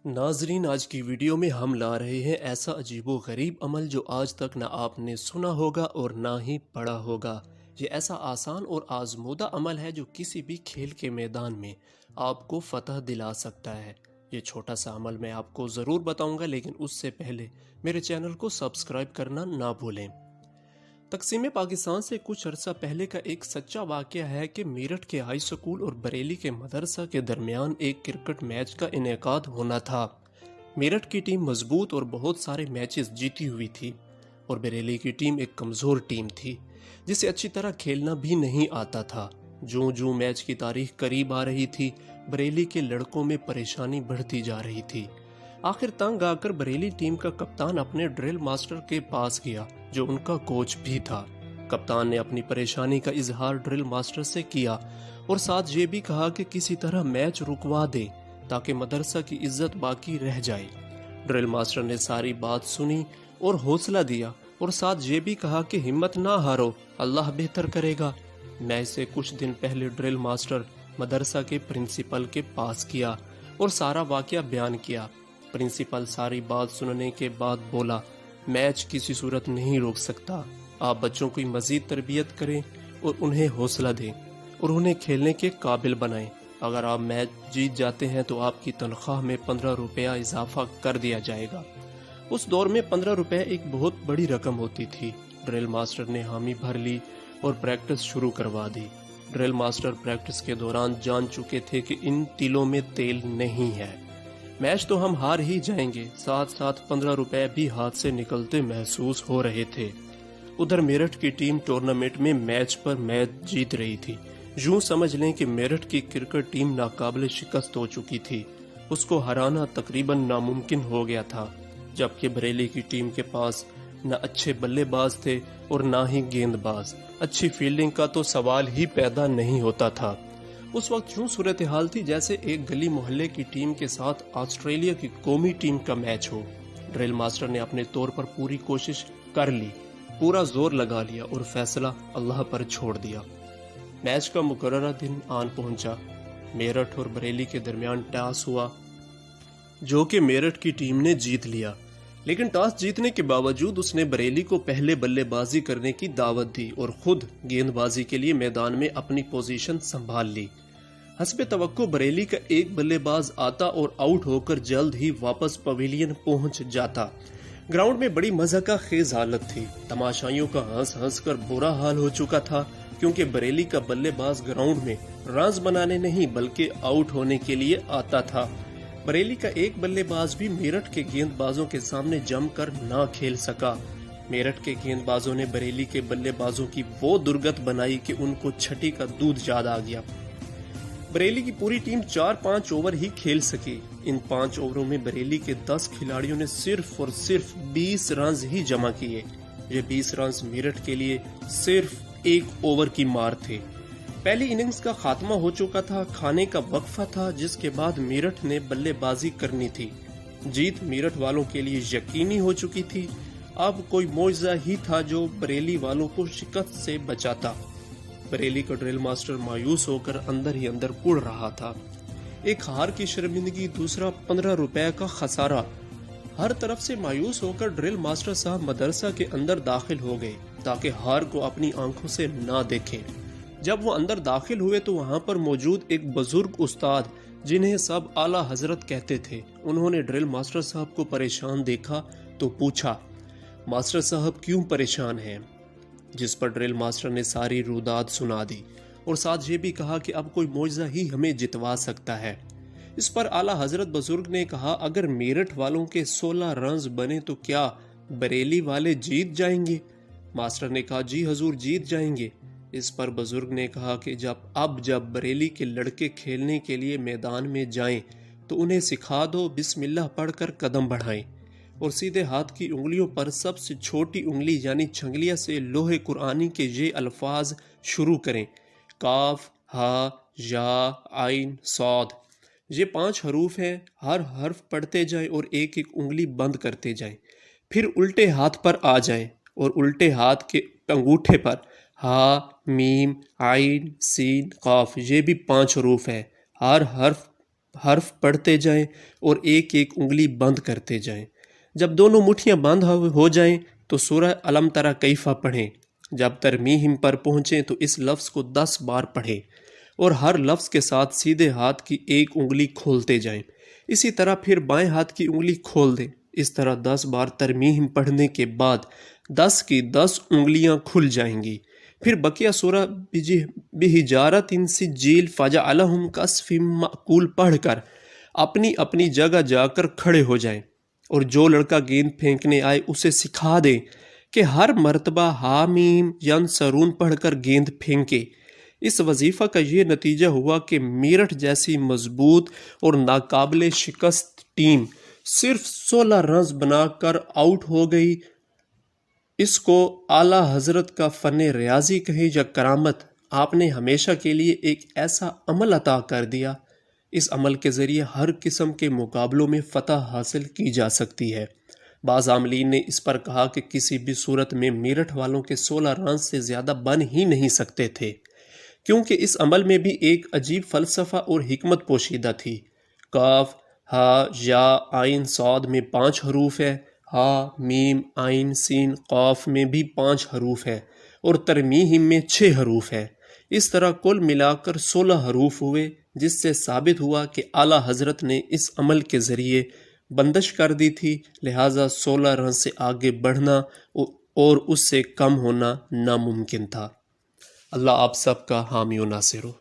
ناظرین، آج کی ویڈیو میں ہم لا رہے ہیں ایسا عجیب و غریب عمل جو آج تک نہ آپ نے سنا ہوگا اور نہ ہی پڑھا ہوگا۔ یہ ایسا آسان اور آزمودہ عمل ہے جو کسی بھی کھیل کے میدان میں آپ کو فتح دلا سکتا ہے۔ یہ چھوٹا سا عمل میں آپ کو ضرور بتاؤں گا، لیکن اس سے پہلے میرے چینل کو سبسکرائب کرنا نہ بھولیں۔ تقسیم پاکستان سے کچھ عرصہ پہلے کا ایک سچا واقعہ ہے کہ میرٹھ کے ہائی سکول اور بریلی کے مدرسہ کے درمیان ایک کرکٹ میچ کا انعقاد ہونا تھا۔ میرٹھ کی ٹیم مضبوط اور بہت سارے میچز جیتی ہوئی تھی، اور بریلی کی ٹیم ایک کمزور ٹیم تھی جسے اچھی طرح کھیلنا بھی نہیں آتا تھا۔ جوں میچ کی تاریخ قریب آ رہی تھی، بریلی کے لڑکوں میں پریشانی بڑھتی جا رہی تھی۔ آخر تنگ آ کر بریلی ٹیم کا کپتان اپنے ڈرل ماسٹر کے پاس گیا، جو ان کا کوچ بھی تھا۔ کپتان نے اپنی پریشانی کا اظہار ڈرل ماسٹر سے کیا اور ساتھ یہ بھی کہا کہ کسی طرح میچ رکوا دے تاکہ مدرسہ کی عزت باقی رہ جائے۔ ڈرل ماسٹر نے ساری بات سنی اور حوصلہ دیا، اور ساتھ یہ بھی کہا کہ ہمت نہ ہارو، اللہ بہتر کرے گا۔ میچ سے کچھ دن پہلے ڈرل ماسٹر مدرسہ کے پرنسپل کے پاس گیا اور سارا واقعہ بیان کیا۔ پرنسپل ساری بات سننے کے بعد بولا، میچ کسی صورت نہیں روک سکتا۔ آپ بچوں کی مزید تربیت کریں اور انہیں حوصلہ دیں اور انہیں کھیلنے کے قابل بنائیں۔ اگر آپ میچ جیت جاتے ہیں تو آپ کی تنخواہ میں 15 روپیہ اضافہ کر دیا جائے گا۔ اس دور میں 15 روپے ایک بہت بڑی رقم ہوتی تھی۔ ڈرل ماسٹر نے حامی بھر لی اور پریکٹس شروع کروا دی۔ ڈرل ماسٹر پریکٹس کے دوران جان چکے تھے کہ ان تلوں میں تیل نہیں ہے، میچ تو ہم ہار ہی جائیں گے۔ ساتھ ساتھ 15 روپے بھی ہاتھ سے نکلتے محسوس ہو رہے تھے۔ ادھر میرٹھ کی ٹیم ٹورنامنٹ میں میچ پر میچ جیت رہی تھی۔ یوں سمجھ لیں کہ میرٹھ کی کرکٹ ٹیم ناقابل شکست ہو چکی تھی، اس کو ہرانا تقریباً ناممکن ہو گیا تھا، جبکہ بریلی کی ٹیم کے پاس نہ اچھے بلے باز تھے اور نہ ہی گیند باز۔ اچھی فیلڈنگ کا تو سوال ہی پیدا نہیں ہوتا تھا۔ اس وقت یوں صورتحال تھی جیسے ایک گلی محلے کی ٹیم کے ساتھ آسٹریلیا کی قومی ٹیم کا میچ ہو۔ ڈرل ماسٹر نے اپنے طور پر پوری کوشش کر لی، پورا زور لگا لیا اور فیصلہ اللہ پر چھوڑ دیا۔ میچ کا مقررہ دن آن پہنچا۔ میرٹھ اور بریلی کے درمیان ٹاس ہوا، جو کہ میرٹھ کی ٹیم نے جیت لیا، لیکن ٹاس جیتنے کے باوجود اس نے بریلی کو پہلے بلے بازی کرنے کی دعوت دی اور خود گیند بازی کے لیے میدان میں اپنی پوزیشن سنبھال لی۔ حسب توقع بریلی کا ایک بلے باز آتا اور آؤٹ ہو کر جلد ہی واپس پویلین پہنچ جاتا۔ گراؤنڈ میں بڑی مضحکہ خیز حالت تھی۔ تماشائیوں کا ہنس ہنس کر برا حال ہو چکا تھا، کیونکہ بریلی کا بلے باز گراؤنڈ میں رنز بنانے نہیں بلکہ آؤٹ ہونے کے لیے آتا تھا۔ بریلی کا ایک بلے باز بھی میرٹھ کے گیند بازوں کے سامنے جم کر نہ کھیل سکا۔ میرٹھ کے گیند بازوں نے بریلی کے بلے بازوں کی وہ درگت بنائی کہ ان کو چھٹی کا دودھ یاد آ گیا۔ بریلی کی پوری ٹیم 4-5 اوور ہی کھیل سکی۔ ان 5 اووروں میں بریلی کے 10 کھلاڑیوں نے صرف اور صرف 20 رنز ہی جمع کیے۔ یہ 20 رنز میرٹھ کے لیے صرف ایک اوور کی مار تھے۔ پہلی اننگز کا خاتمہ ہو چکا تھا، کھانے کا وقفہ تھا، جس کے بعد میرٹھ نے بلے بازی کرنی تھی۔ جیت میرٹھ والوں کے لیے یقینی ہو چکی تھی۔ اب کوئی معجزہ ہی تھا جو بریلی والوں کو شکست سے بچاتا۔ بریلی کا ڈرل ماسٹر مایوس ہو کر اندر ہی اندر کڑ رہا تھا۔ ایک ہار کی شرمندگی، دوسرا 15 روپے کا خسارہ۔ ہر طرف سے مایوس ہو کر ڈرل ماسٹر صاحب مدرسہ کے اندر داخل ہو گئے تاکہ ہار کو اپنی آنکھوں سے نہ دیکھیں۔ جب وہ اندر داخل ہوئے تو وہاں پر موجود ایک بزرگ استاد، جنہیں سب اعلیٰ حضرت کہتے تھے، انہوں نے ڈرل ماسٹر صاحب کو پریشان دیکھا تو پوچھا، ماسٹر صاحب کیوں پریشان ہیں؟ جس پر ڈرل ماسٹر نے ساری روداد سنا دی اور ساتھ یہ بھی کہا کہ اب کوئی معجزہ ہی ہمیں جتوا سکتا ہے۔ اس پر اعلیٰ حضرت بزرگ نے کہا، اگر میرٹھ والوں کے 16 رنز بنے تو کیا بریلی والے جیت جائیں گے؟ ماسٹر نے کہا، جی حضور جیت جائیں گے۔ اس پر بزرگ نے کہا کہ جب بریلی کے لڑکے کھیلنے کے لیے میدان میں جائیں تو انہیں سکھا دو، بسم اللہ پڑھ کر قدم بڑھائیں اور سیدھے ہاتھ کی انگلیوں پر سب سے چھوٹی انگلی یعنی چھنگلیہ سے لوح قرآنی کے یہ الفاظ شروع کریں، کاف، ہا، یا، عین، صاد۔ یہ 5 حروف ہیں، ہر حرف پڑھتے جائیں اور ایک ایک انگلی بند کرتے جائیں، پھر الٹے ہاتھ پر آ جائیں اور الٹے ہاتھ کے انگوٹھے پر ہا، میم، عین، سین، قاف، یہ بھی 5 حروف ہیں، ہر حرف حرف پڑھتے جائیں اور ایک ایک انگلی بند کرتے جائیں۔ جب دونوں مٹھیاں بند ہو جائیں تو سورہ الم تری کیفہ پڑھیں۔ جب ترمیہم پر پہنچیں تو اس لفظ کو 10 بار پڑھیں اور ہر لفظ کے ساتھ سیدھے ہاتھ کی ایک انگلی کھولتے جائیں۔ اسی طرح پھر بائیں ہاتھ کی انگلی کھول دیں۔ اس طرح 10 بار ترمیہم پڑھنے کے بعد 10 کی 10 انگلیاں کھل جائیں گی۔ پھر بقیہ سورہ بحجارۃ سجیل فجعلہم کعصف مأکول پڑھ کر اپنی اپنی جگہ جا کر کھڑے ہو جائیں، اور جو لڑکا گیند پھینکنے آئے اسے سکھا دیں کہ ہر مرتبہ حامیم ینصرون پڑھ کر گیند پھینکے۔ اس وظیفہ کا یہ نتیجہ ہوا کہ میرٹھ جیسی مضبوط اور ناقابل شکست ٹیم صرف 16 رنز بنا کر آؤٹ ہو گئی۔ اس کو اعلیٰ حضرت کا فن ریاضی کہیں یا کرامت، آپ نے ہمیشہ کے لیے ایک ایسا عمل عطا کر دیا۔ اس عمل کے ذریعے ہر قسم کے مقابلوں میں فتح حاصل کی جا سکتی ہے۔ بعض عاملین نے اس پر کہا کہ کسی بھی صورت میں میرٹھ والوں کے 16 رنز سے زیادہ بن ہی نہیں سکتے تھے، کیونکہ اس عمل میں بھی ایک عجیب فلسفہ اور حکمت پوشیدہ تھی۔ کاف، ہا، یا، عین، صاد میں 5 حروف ہے، ہا، میم، عین، سین، قاف میں بھی 5 حروف ہے، اور ترمیہم میں 6 حروف ہے۔ اس طرح کل ملا کر 16 حروف ہوئے، جس سے ثابت ہوا کہ اعلیٰ حضرت نے اس عمل کے ذریعے بندش کر دی تھی، لہٰذا 16 رنز سے آگے بڑھنا اور اس سے کم ہونا ناممکن تھا۔ اللہ آپ سب کا حامی و ناصر ہو۔